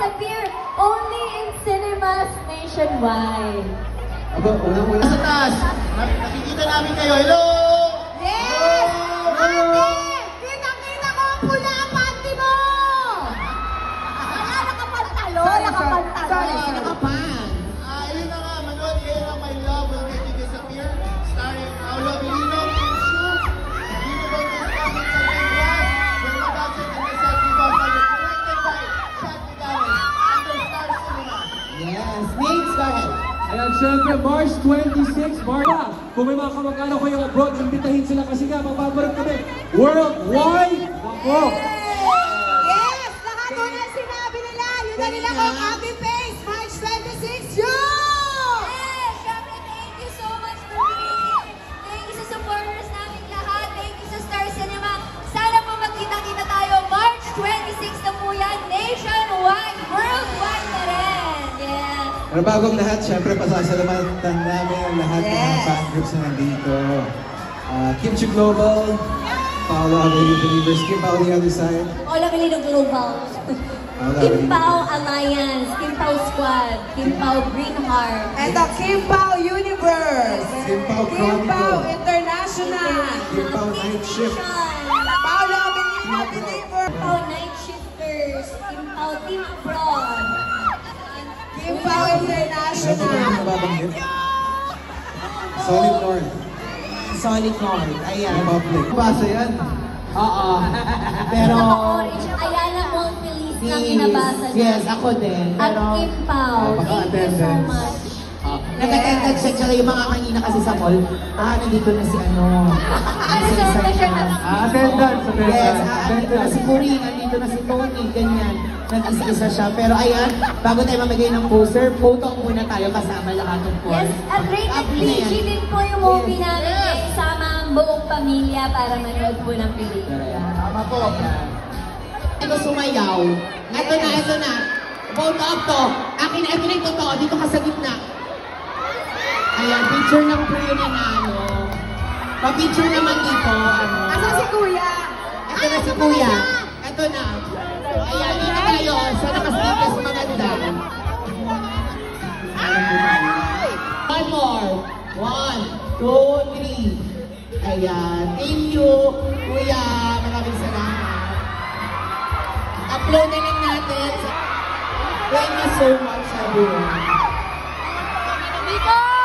appear only in cinemas nationwide. Aba, unang-una sa taas. Nakikita namin kayo. Hello! Yes! Ate! Kita-kita ko ang pula ang panty mo! Wala, nakapantalon, nakapantalon. Nakapan. Ayun na nga, manood kayo ng My Love Will Make You Disappear, starring Paolo Abilino, Kim Shu, Universe Coming sa Grass, yung production and research of directed by Chad Vidales, under Star Cinema. Yes, Migs, go ahead. Ayan, syempre, March 26, March. Kung may mga kamag-anak kayo abroad, imbitahin sila kasi nga, magbabarag kami worldwide. Ako! Yes! Lahat ko na sinabi nila. Yun na nila kong happy face. March 26, yun! Yes! Syempre, thank you so much for being here. Thank you sa supporters namin lahat. Thank you sa Star Cinema. Sana po magkita-kita tayo. March 26 na po yan. Nationwide, worldwide na rin. Yes. Pero bagong lahat, syempre pasasalamatan namin ang lahat ng mga fan groups na nandito. Kimchi Global, Paolo Abilino Believers, Kim Pao the other side. Paolo Abilino Global. Kim Pao Alliance, Kim Pao Squad, Kim Pao Green Heart. Ito, Kim Pao Universe. Kim Pao Kim Pao Chronicle. International. Kim Pao Night Shift. Paolo Abilino Believer. Kim Pao Night Shifters, Kim Pao Team Abroad. Kim Pao Ano ba yung International. nababanggit? Solid North. Solid North. Ayan. Republic. Basa yan. Oo. Pero... Naka-orange, Ayala Mall Feliz na kinabasa niya. Yes, ako din. At Pero... Kim Pao, thank you so Baka-attendance. much. Nag-attendance siya, tsaka yung mga kanina kasi sa mall, nandito na si ano. Reserve na siya. Attendance. Yes, nandito na si Corinne, nandito na si Tony, ganyan. Nag-isa-isa siya. Pero ayan, bago tayo mamagay ng poster, photo muna tayo kasama lahat ng call. Yes, at rated PG din po yung movie namin. Kasama ang buong pamilya para manood po ng pelikula. Tama po. Ito sumayaw. Ito na. Photo up to. Akin na, ito na yung totoo. Dito ka sa gitna. Ayan, picture ng prayer na ano. Pa-picture naman dito. Ano. Asa si Kuya? Ito na si Kuya. Ito na. So, ayan, dito tayo. Sa nakaslippers maganda. One more. 1, 2, 3. Ayan. Thank you, Kuya. Maraming salamat. Upload na lang natin. Thank you so much, everyone. Miko!